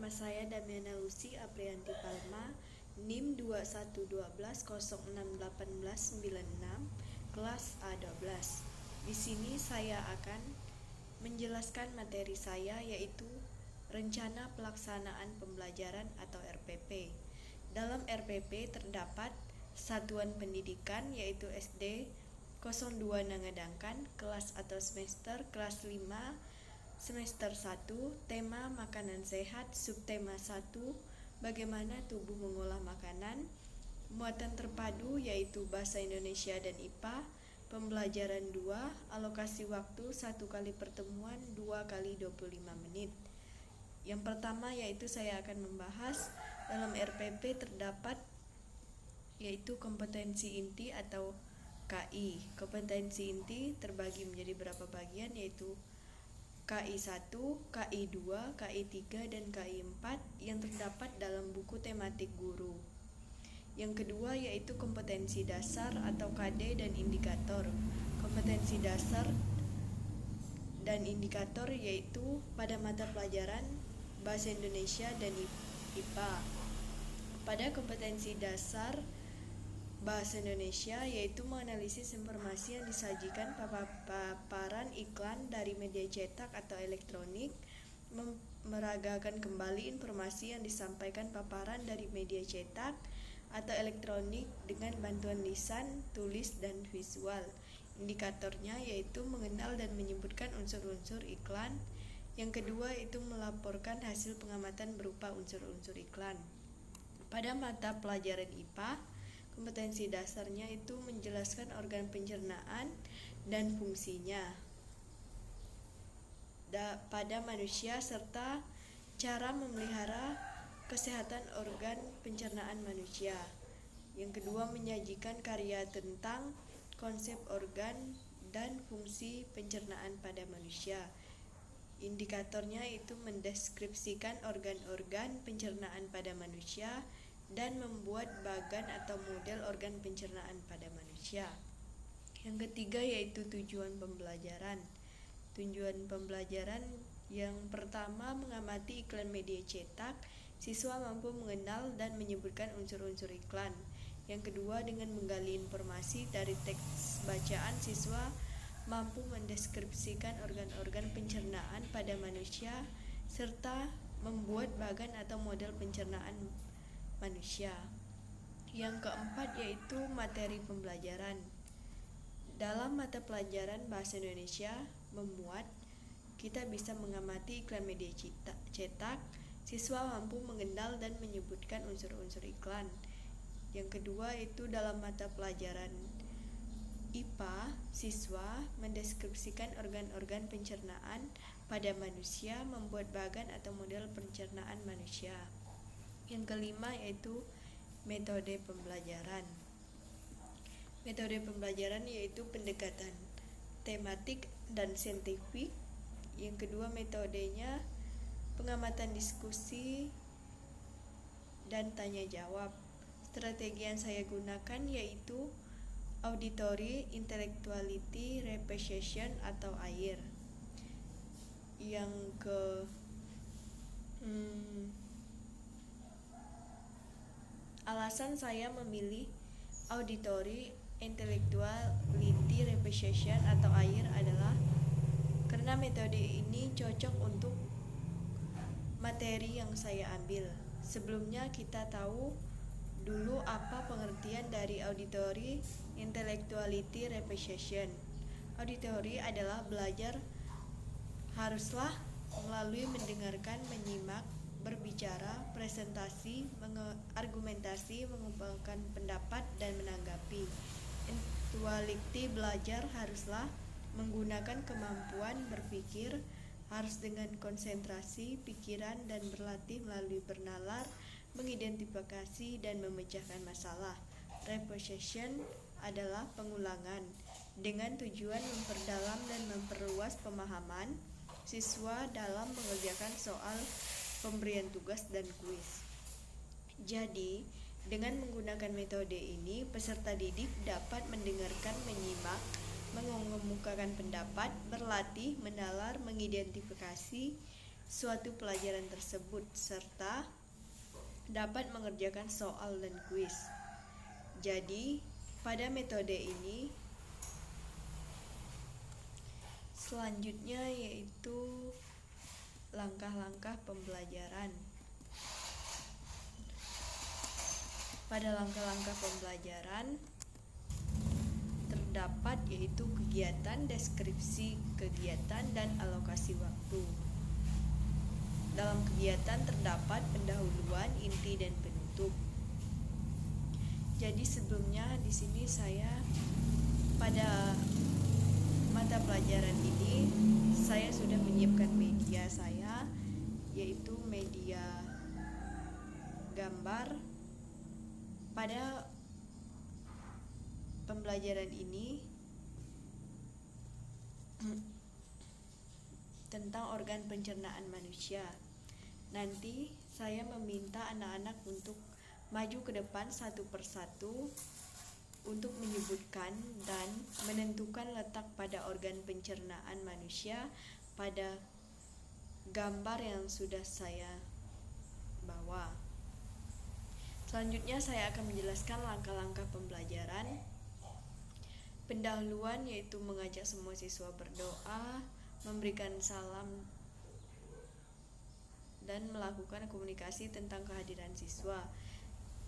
Nama saya Damiana Lucy Aprianti Palma, NIM 2112061896, kelas A12. Di sini saya akan menjelaskan materi saya, yaitu Rencana Pelaksanaan Pembelajaran atau RPP. Dalam RPP terdapat satuan pendidikan, yaitu SD 02 Nangadangkan, kelas atau semester kelas 5 semester 1, tema makanan sehat, subtema 1, bagaimana tubuh mengolah makanan, muatan terpadu yaitu bahasa Indonesia dan IPA, pembelajaran 2, alokasi waktu 1 kali pertemuan 2 kali 25 menit. Yang pertama yaitu saya akan membahas dalam RPP terdapat yaitu kompetensi inti atau KI. Kompetensi inti terbagi menjadi berapa bagian, yaitu KI 1, KI 2, KI 3, dan KI 4 yang terdapat dalam buku tematik guru. Yang kedua yaitu kompetensi dasar atau KD dan indikator. Kompetensi dasar dan indikator yaitu pada mata pelajaran Bahasa Indonesia dan IPA. Pada kompetensi dasar Bahasa Indonesia yaitu menganalisis informasi yang disajikan paparan iklan dari media cetak atau elektronik, meragakan kembali informasi yang disampaikan paparan dari media cetak atau elektronik dengan bantuan lisan, tulis, dan visual. Indikatornya yaitu mengenal dan menyebutkan unsur-unsur iklan. Yang kedua itu melaporkan hasil pengamatan berupa unsur-unsur iklan. Pada mata pelajaran IPA, kompetensi dasarnya itu menjelaskan organ pencernaan dan fungsinya pada manusia serta cara memelihara kesehatan organ pencernaan manusia. Yang kedua menyajikan karya tentang konsep organ dan fungsi pencernaan pada manusia. Indikatornya itu mendeskripsikan organ-organ pencernaan pada manusia dan membuat bagan atau model organ pencernaan pada manusia. Yang ketiga yaitu tujuan pembelajaran. Tujuan pembelajaran yang pertama mengamati iklan media cetak, siswa mampu mengenal dan menyebutkan unsur-unsur iklan. Yang kedua dengan menggali informasi dari teks bacaan, siswa mampu mendeskripsikan organ-organ pencernaan pada manusia serta membuat bagan atau model pencernaan manusia. Yang keempat yaitu materi pembelajaran. Dalam mata pelajaran Bahasa Indonesia memuat, kita bisa mengamati iklan media cetak, siswa mampu mengenal dan menyebutkan unsur-unsur iklan. Yang kedua itu dalam mata pelajaran IPA, siswa mendeskripsikan organ-organ pencernaan pada manusia, membuat bagan atau model pencernaan manusia. Yang kelima yaitu metode pembelajaran. Metode pembelajaran yaitu pendekatan tematik dan saintifik. Yang kedua metodenya pengamatan diskusi dan tanya jawab. Strategi yang saya gunakan yaitu auditory, intellectuality, repetition atau AIR. Yang alasan saya memilih auditory, intellectuality, repetition atau AIR adalah karena metode ini cocok untuk materi yang saya ambil. Sebelumnya kita tahu dulu apa pengertian dari auditory, intellectuality, repetition. Auditory adalah belajar haruslah melalui mendengarkan, menyimak, berbicara, presentasi, argumentasi, mengembangkan pendapat, dan menanggapi. Intellectuality belajar haruslah menggunakan kemampuan berpikir, harus dengan konsentrasi pikiran dan berlatih melalui bernalar, mengidentifikasi dan memecahkan masalah. Repetition adalah pengulangan dengan tujuan memperdalam dan memperluas pemahaman siswa dalam mengerjakan soal, pemberian tugas, dan kuis. Jadi, dengan menggunakan metode ini, peserta didik dapat mendengarkan, menyimak, mengemukakan pendapat, berlatih, menalar, mengidentifikasi, suatu pelajaran tersebut serta dapat mengerjakan soal dan kuis. Jadi, pada metode ini selanjutnya yaitu langkah-langkah pembelajaran. Pada langkah-langkah pembelajaran terdapat yaitu kegiatan, deskripsi kegiatan, dan alokasi waktu. Dalam kegiatan terdapat pendahuluan, inti, dan penutup. Jadi sebelumnya di sini saya pada mata pelajaran ini saya sudah menyiapkan media saya, yaitu media gambar. Pada pembelajaran ini tentang organ pencernaan manusia. Nanti saya meminta anak-anak untuk maju ke depan satu persatu untuk menyebutkan dan menentukan letak pada organ pencernaan manusia pada gambar yang sudah saya bawa. Selanjutnya saya akan menjelaskan langkah-langkah pembelajaran. Pendahuluan yaitu mengajak semua siswa berdoa, memberikan salam, dan melakukan komunikasi tentang kehadiran siswa.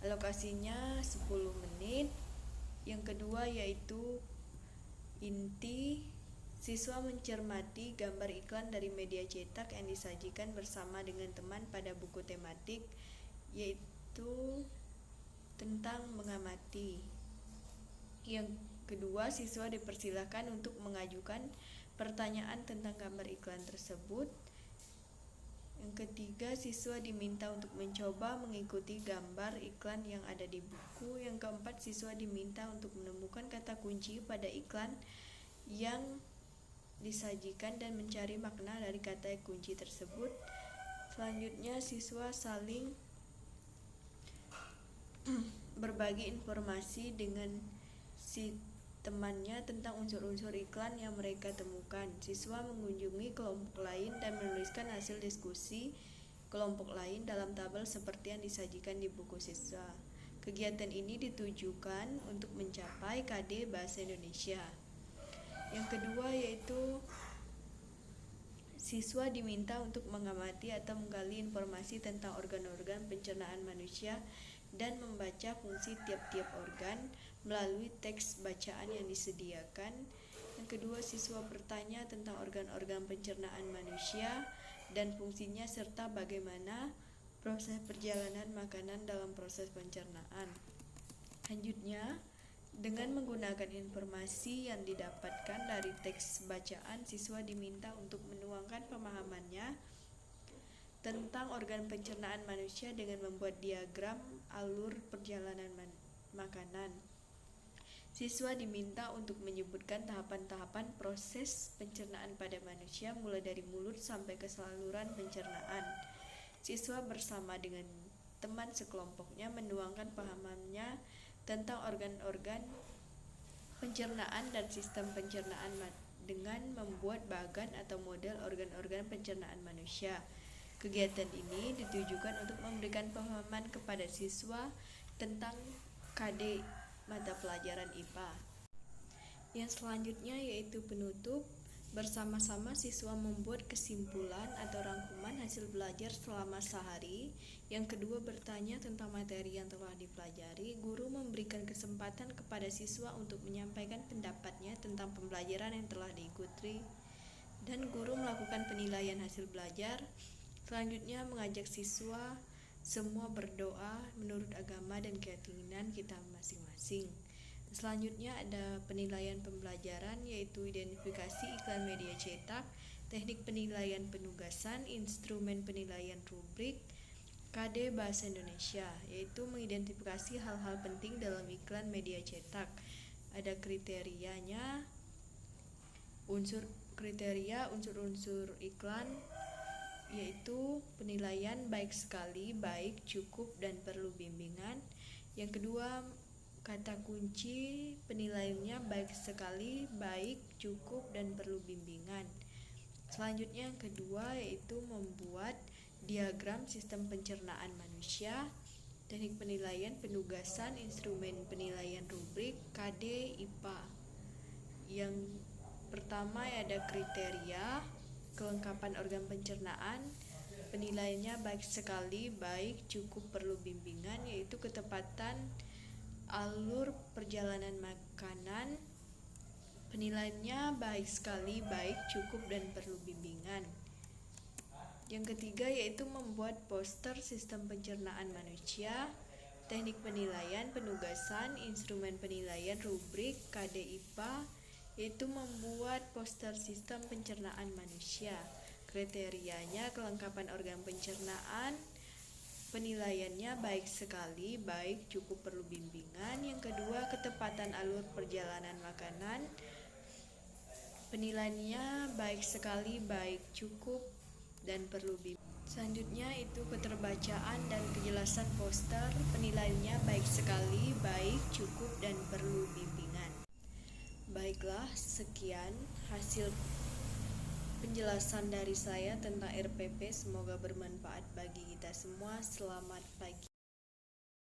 Alokasinya 10 menit. Yang kedua yaitu inti. Siswa mencermati gambar iklan dari media cetak yang disajikan bersama dengan teman pada buku tematik, yaitu tentang mengamati. Yang kedua, siswa dipersilakan untuk mengajukan pertanyaan tentang gambar iklan tersebut. Yang ketiga, siswa diminta untuk mencoba mengikuti gambar iklan yang ada di buku. Yang keempat, siswa diminta untuk menemukan kata kunci pada iklan yang disajikan dan mencari makna dari kata kunci tersebut. Selanjutnya, siswa saling berbagi informasi dengan si temannya tentang unsur-unsur iklan yang mereka temukan. Siswa mengunjungi kelompok lain dan menuliskan hasil diskusi kelompok lain dalam tabel seperti yang disajikan di buku siswa. Kegiatan ini ditujukan untuk mencapai KD Bahasa Indonesia. Yang kedua yaitu siswa diminta untuk mengamati atau menggali informasi tentang organ-organ pencernaan manusia dan membaca fungsi tiap-tiap organ melalui teks bacaan yang disediakan. Yang kedua, siswa bertanya tentang organ-organ pencernaan manusia dan fungsinya serta bagaimana proses perjalanan makanan dalam proses pencernaan. Selanjutnya, dengan menggunakan informasi yang didapatkan dari teks bacaan, siswa diminta untuk menuangkan pemahamannya tentang organ pencernaan manusia dengan membuat diagram alur perjalanan makanan. Siswa diminta untuk menyebutkan tahapan-tahapan proses pencernaan pada manusia mulai dari mulut sampai ke saluran pencernaan. Siswa bersama dengan teman sekelompoknya menuangkan pahamannya tentang organ-organ pencernaan dan sistem pencernaan dengan membuat bagan atau model organ-organ pencernaan manusia. Kegiatan ini ditujukan untuk memberikan pemahaman kepada siswa tentang KD mata pelajaran IPA. Yang selanjutnya yaitu penutup. Bersama-sama siswa membuat kesimpulan atau rangkuman hasil belajar selama sehari. Yang kedua, bertanya tentang materi yang telah dipelajari. Guru memberikan kesempatan kepada siswa untuk menyampaikan pendapatnya tentang pembelajaran yang telah diikuti, dan guru melakukan penilaian hasil belajar. Selanjutnya, mengajak siswa semua berdoa menurut agama dan keyakinan kita masing-masing. Selanjutnya ada penilaian pembelajaran, yaitu identifikasi iklan media cetak, teknik penilaian penugasan, instrumen penilaian rubrik, KD Bahasa Indonesia, yaitu mengidentifikasi hal-hal penting dalam iklan media cetak. Ada kriterianya, unsur-unsur iklan, yaitu penilaian baik sekali, baik, cukup, dan perlu bimbingan. Yang kedua, kata kunci penilaiannya baik sekali, baik, cukup, dan perlu bimbingan. Selanjutnya yang kedua yaitu membuat diagram sistem pencernaan manusia, teknik penilaian, penugasan, instrumen penilaian, rubrik, KD, IPA. Yang pertama ada kriteria, kelengkapan organ pencernaan, penilaiannya baik sekali, baik, cukup, perlu bimbingan, yaitu ketepatan alur perjalanan makanan, penilaiannya baik sekali, baik, cukup, dan perlu bimbingan. Yang ketiga yaitu membuat poster sistem pencernaan manusia, teknik penilaian, penugasan, instrumen penilaian, rubrik, KD, IPA, yaitu membuat poster sistem pencernaan manusia. Kriterianya kelengkapan organ pencernaan, penilaiannya baik sekali, baik, cukup, perlu bimbingan. Yang kedua ketepatan alur perjalanan makanan, penilaiannya baik sekali, baik, cukup, dan perlu bimbingan. Selanjutnya itu keterbacaan dan kejelasan poster, penilaiannya baik sekali, baik, cukup, dan perlu bimbingan. Baiklah, sekian hasil penjelasan dari saya tentang RPP. Semoga bermanfaat bagi kita semua. Selamat pagi.